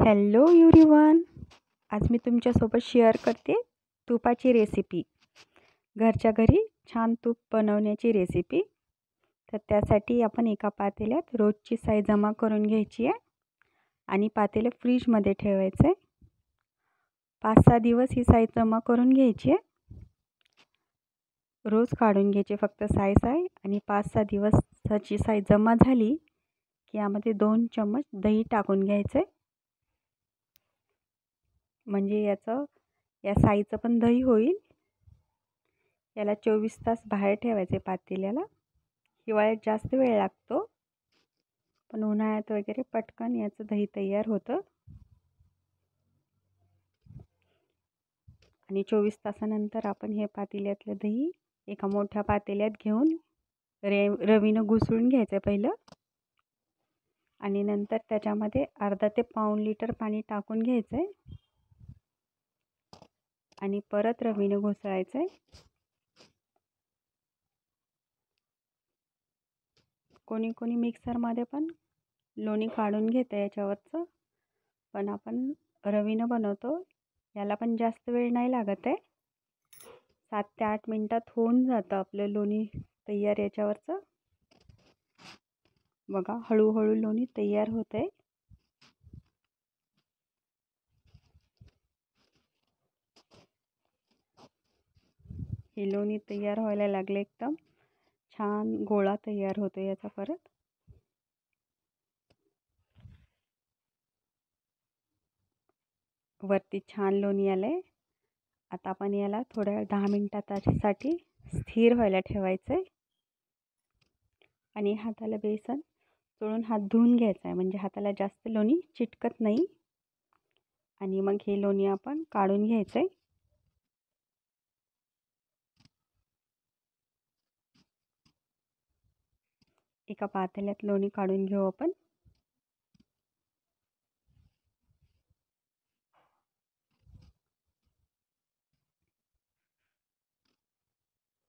Hello everyone. आज मी तुमच्यासोबत share करते तुपाची रेसिपी. घरच्या घरी छान तूप बनवण्याची रेसिपी. तर त्यासाठी आपण एका पातेल्यात रोजची साय जमा करून घ्यायची आहे आणि पातेलं फ्रीजमध्ये ठेवायचं आहे. 5-6 दिवस ही साय जमा करून घ्यायची आहे. रोज काढून घ्यायची फक्त साय आणि 5-6 दिवसाची साय जमा झाली की यामध्ये 2 चम्मच दही टाकून घ्यायचं आहे. म्हणजे या साईचं पण दही होईल. याला 24 तास बाहेर ठेवायचे पातेल्याला. हिवाळ्यात जास्त वेळ लागतो, पण उन्हाळ्यात वगैरे पटकन याचं दही तयार होतं. आणि 24 तासानंतर आपण हे पातेल्यातलं दही एका मोठ्या पातेल्यात घेऊन रवीनं घुसळून घ्यायचं पहिलं आणि नंतर त्याच्यामध्ये अर्धा ते पाऊण लिटर पाणी टाकून घ्यायचं आहे आणि परत रवीनं घुसळायचं आहे. कोणी कोणी मिक्सरमध्ये पण लोणी काढून घेतं याच्यावरचं, पण आपण रवीनं बनवतो. याला पण जास्त वेळ नाही लागत आहे. 7 ते 8 मिनटात होऊन जातं आपलं लोणी तयार याच्यावरचं. बघा हळूहळू लोणी तयार होतं आहे. हे लोणी तयार व्हायला लागले, एकदम छान गोळा तयार होतो याचा. परत वरती छान लोणी आलंय. आता आपण याला थोड्या 10 मिनिटासाठी स्थिर व्हायला ठेवायचं आहे आणि हाताला बेसन चोळून हात धुवून घ्यायचा आहे, म्हणजे हाताला जास्त लोणी चिटकत नाही. आणि मग हे लोणी आपण काढून घ्यायचं आहे. एका पातेल्यात लोणी काढून घेऊ आपण.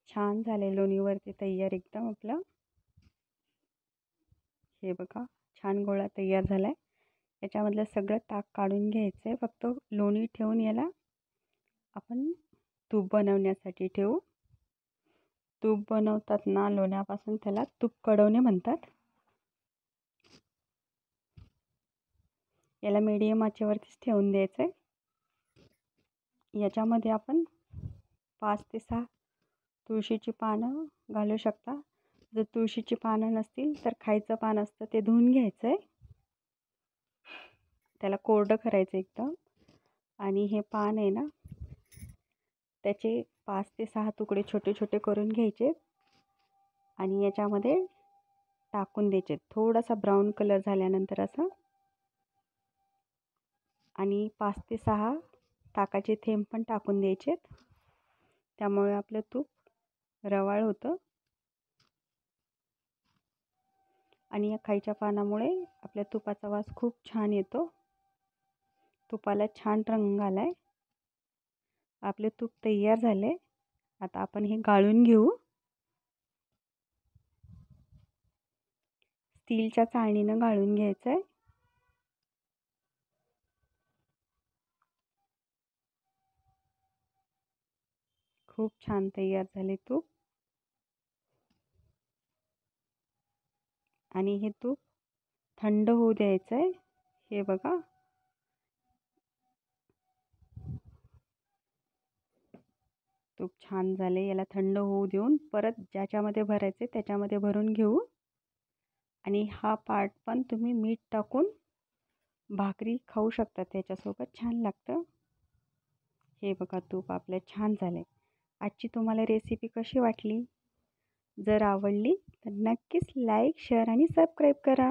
छान झाले लोणीवरती तयार एकदम आपलं. हे बघा छान गोळा तयार झाला आहे. याच्यामधलं सगळं ताक काढून घ्यायचं आहे. फक्त लोणी ठेवून याला आपण तूप बनवण्यासाठी ठेवू. तूप बनवतात ना लोण्यापासून, त्याला तूप कढवणे म्हणतात. याला मीडियम आचेवरतीच ठेवून द्यायचं आहे. याच्यामध्ये आपण 5 ते 6 तुळशीची पानं घालू शकता. जर तुळशीची पानं नसतील तर खायचं पान असतं ते धुवून घ्यायचं आहे. त्याला कोरडं करायचं एकदम. आणि हे पान आहे ना, त्याचे 5 ते 6 तुकडे छोटे छोटे करून घ्यायचे आणि याच्यामध्ये टाकून द्यायचे. थोडासा ब्राऊन कलर झाल्यानंतर असं. आणि 5 ते 6 ताकाचे थेंब पण टाकून द्यायचे. त्यामुळे आपलं तूप रवाळ होतं. आणि या खायच्या पानामुळे आपल्या तुपाचा वास खूप छान येतो. तुपाला छान रंग आलाय. आपले तूप तयार झाले. आता आपण हे गाळून घेऊ. स्टीलच्या चाळणीनं गाळून घ्यायचं आहे. खूप छान तयार झाले तूप. आणि हे तूप थंड होऊ द्यायचं आहे. हे बघा तूप छान झाले. याला थंड होऊ देऊन परत ज्याच्यामध्ये भरायचे त्याच्यामध्ये भरून घेऊ. आणि हा पार्ट पण तुम्ही मीठ टाकून भाकरी खाऊ शकता, त्याच्यासोबत छान लागतं. हे बघा तूप आपलं छान झालं. आजची तुम्हाला रेसिपी कशी वाटली? जर आवडली तर नक्कीच लाईक, शेअर आणि सबस्क्राईब करा.